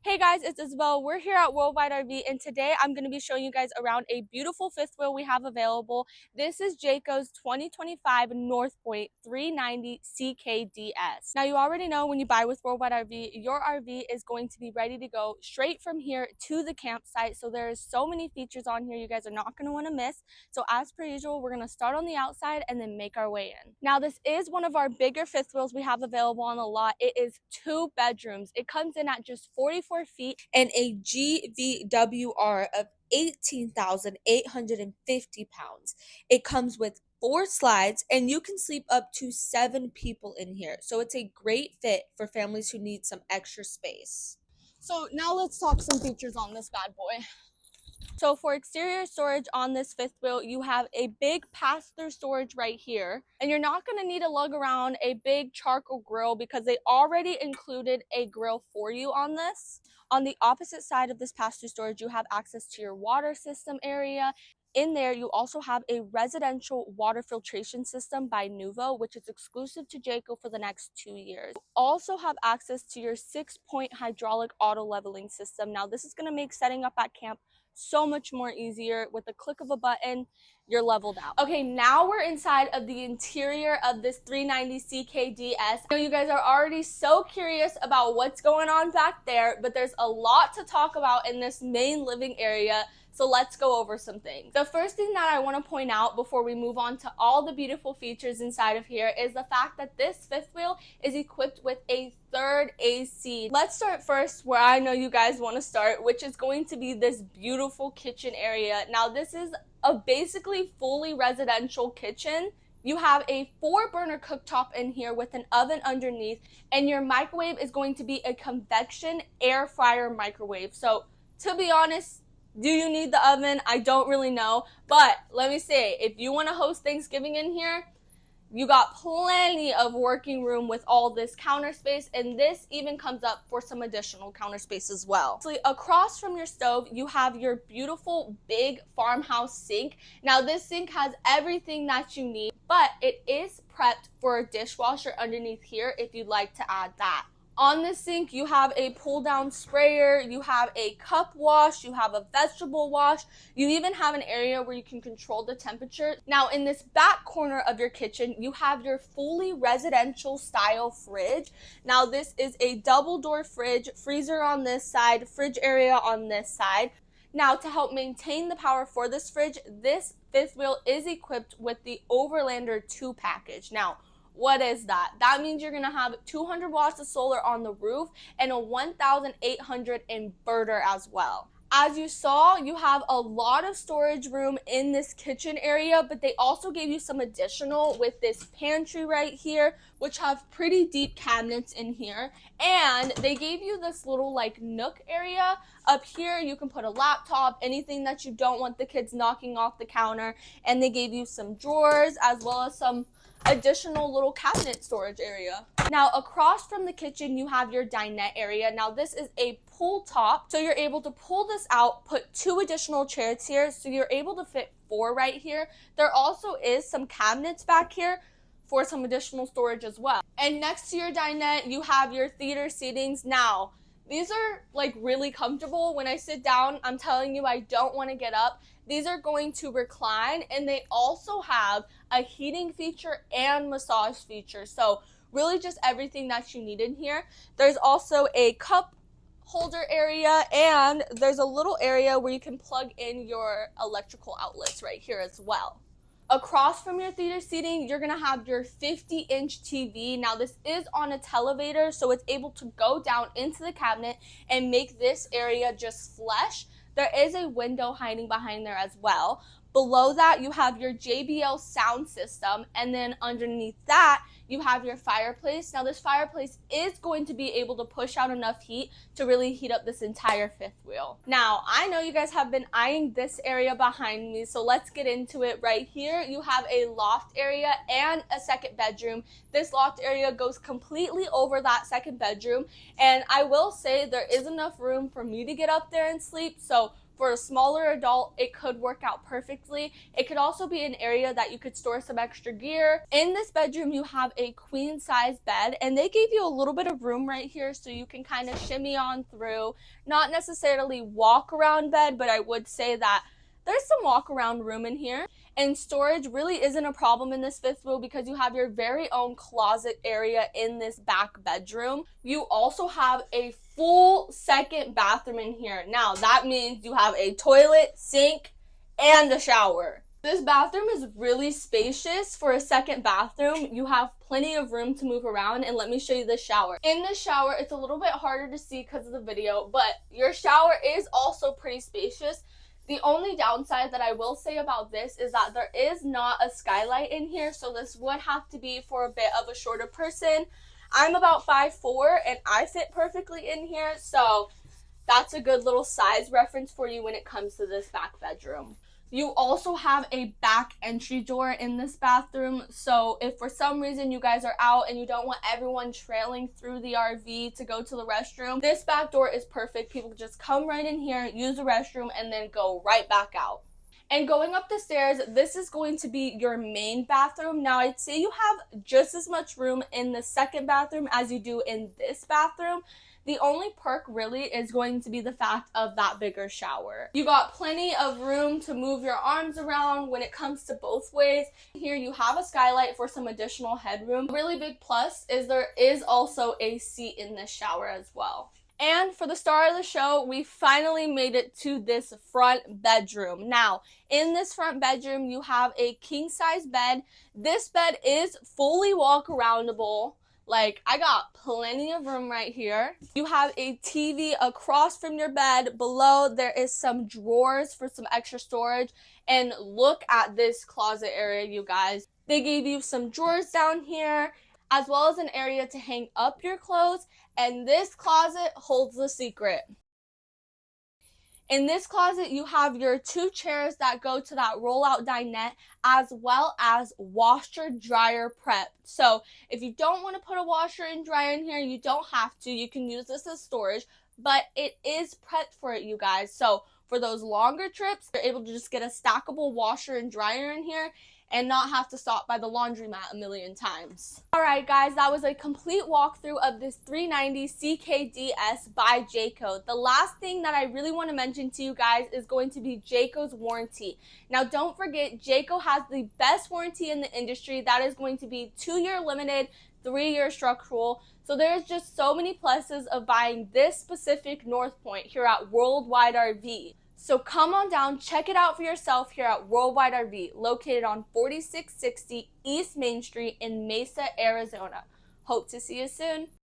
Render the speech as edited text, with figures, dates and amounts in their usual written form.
Hey guys, it's Isabel. We're here at Worldwide RV, and today I'm going to be showing you guys around a beautiful fifth wheel we have available. This is Jayco's 2025 North Point 390 CKDS. Now, you already know when you buy with Worldwide RV, your RV is going to be ready to go straight from here to the campsite. So there's so many features on here you guys are not going to want to miss. So as per usual, we're going to start on the outside and then make our way in. Now, this is one of our bigger fifth wheels we have available on the lot. It is 2 bedrooms. It comes in at just 44 feet and a GVWR of 18,850 pounds. It comes with 4 slides and you can sleep up to 7 people in here. So it's a great fit for families who need some extra space. So now let's talk some features on this bad boy. So for exterior storage on this fifth wheel, you have a big pass-through storage right here. And you're not going to need to lug around a big charcoal grill because they already included a grill for you on this. On the opposite side of this pass-through storage, you have access to your water system area. In there, you also have a residential water filtration system by Nuvo, which is exclusive to Jayco for the next 2 years. You also have access to your 6-point hydraulic auto leveling system. Now, this is going to make setting up at camp so much more easier. With the click of a button, you're leveled out. Okay, now we're inside of the interior of this 390 CKDS. I know you guys are already so curious about what's going on back there, but there's a lot to talk about in this main living area. So let's go over some things. The first thing that I want to point out before we move on to all the beautiful features inside of here is the fact that this fifth wheel is equipped with a third AC. Let's start first where I know you guys want to start, which is going to be this beautiful kitchen area. Now, this is a basically fully residential kitchen. You have a 4-burner cooktop in here with an oven underneath, and your microwave is going to be a convection air fryer microwave. So to be honest, do you need the oven? I don't really know, but let me say, if you want to host Thanksgiving in here, you got plenty of working room with all this counter space, and this even comes up for some additional counter space as well. So across from your stove, you have your beautiful big farmhouse sink. Now, this sink has everything that you need, but it is prepped for a dishwasher underneath here if you'd like to add that. On this sink, you have a pull-down sprayer, you have a cup wash, you have a vegetable wash, you even have an area where you can control the temperature. Now, in this back corner of your kitchen, you have your fully residential style fridge. Now, this is a double door fridge, freezer on this side, fridge area on this side. Now, to help maintain the power for this fridge, this fifth wheel is equipped with the Overlander 2 package. Now, what is that? That means you're going to have 200 watts of solar on the roof and a 1,800 inverter as well. As you saw, you have a lot of storage room in this kitchen area, but they also gave you some additional with this pantry right here, which have pretty deep cabinets in here. And they gave you this little like nook area. Up here, you can put a laptop, anything that you don't want the kids knocking off the counter. And they gave you some drawers as well as some additional little cabinet storage area. Now, across from the kitchen, you have your dinette area. Now, this is a pull top, so you're able to pull this out, put 2 additional chairs here, so you're able to fit 4 right here. There also is some cabinets back here for some additional storage as well. And next to your dinette, you have your theater seatings. Now, these are like really comfortable. When I sit down, I'm telling you, I don't want to get up. These are going to recline, and they also have a heating feature and massage feature. So really just everything that you need in here. There's also a cup holder area, and there's a little area where you can plug in your electrical outlets right here as well. Across from your theater seating, you're going to have your 50-inch TV. Now, this is on a televator, so it's able to go down into the cabinet and make this area just flush. There is a window hiding behind there as well. Below that, you have your JBL sound system, and then underneath that, you have your fireplace. Now, this fireplace is going to be able to push out enough heat to really heat up this entire fifth wheel. Now, I know you guys have been eyeing this area behind me, so let's get into it. Right here, you have a loft area and a second bedroom. This loft area goes completely over that second bedroom, and I will say there is enough room for me to get up there and sleep, so for a smaller adult, it could work out perfectly. It could also be an area that you could store some extra gear. In this bedroom, you have a queen size bed, and they gave you a little bit of room right here so you can kind of shimmy on through. Not necessarily walk around bed, but I would say that there's some walk around room in here. And storage really isn't a problem in this fifth wheel because you have your very own closet area in this back bedroom. You also have a full second bathroom in here. Now, that means you have a toilet, sink, and a shower. This bathroom is really spacious for a second bathroom. You have plenty of room to move around, and let me show you the shower. In the shower, it's a little bit harder to see because of the video, but your shower is also pretty spacious. The only downside that I will say about this is that there is not a skylight in here, so this would have to be for a bit of a shorter person. I'm about 5'4", and I fit perfectly in here, so that's a good little size reference for you when it comes to this back bedroom. You also have a back entry door in this bathroom, so if for some reason you guys are out and you don't want everyone trailing through the RV to go to the restroom, this back door is perfect. People just come right in here, use the restroom, and then go right back out. And going up the stairs, this is going to be your main bathroom. Now, I'd say you have just as much room in the second bathroom as you do in this bathroom. The only perk really is going to be the fact of that bigger shower. You got plenty of room to move your arms around when it comes to both ways. Here you have a skylight for some additional headroom. A really big plus is there is also a seat in this shower as well. And for the star of the show, we finally made it to this front bedroom. Now, in this front bedroom, you have a king-size bed. This bed is fully walk-aroundable. Like, I got plenty of room right here. You have a TV across from your bed. Below, there is some drawers for some extra storage. And look at this closet area, you guys. They gave you some drawers down here, as well as an area to hang up your clothes. And this closet holds the secret. In this closet, you have your 2 chairs that go to that roll-out dinette, as well as washer dryer prep. So if you don't want to put a washer and dryer in here, you don't have to. You can use this as storage, but it is prepped for it, you guys. So for those longer trips, you're able to just get a stackable washer and dryer in here and not have to stop by the laundromat a million times. Alright guys, that was a complete walkthrough of this 390 CKDS by Jayco. The last thing that I really want to mention to you guys is going to be Jayco's warranty. Now don't forget, Jayco has the best warranty in the industry. That is going to be 2-year limited, 3-year structural. So there's just so many pluses of buying this specific North Point here at WorldWideRV. So come on down, check it out for yourself here at WorldWideRV, located on 4660 East Main Street in Mesa, Arizona. Hope to see you soon.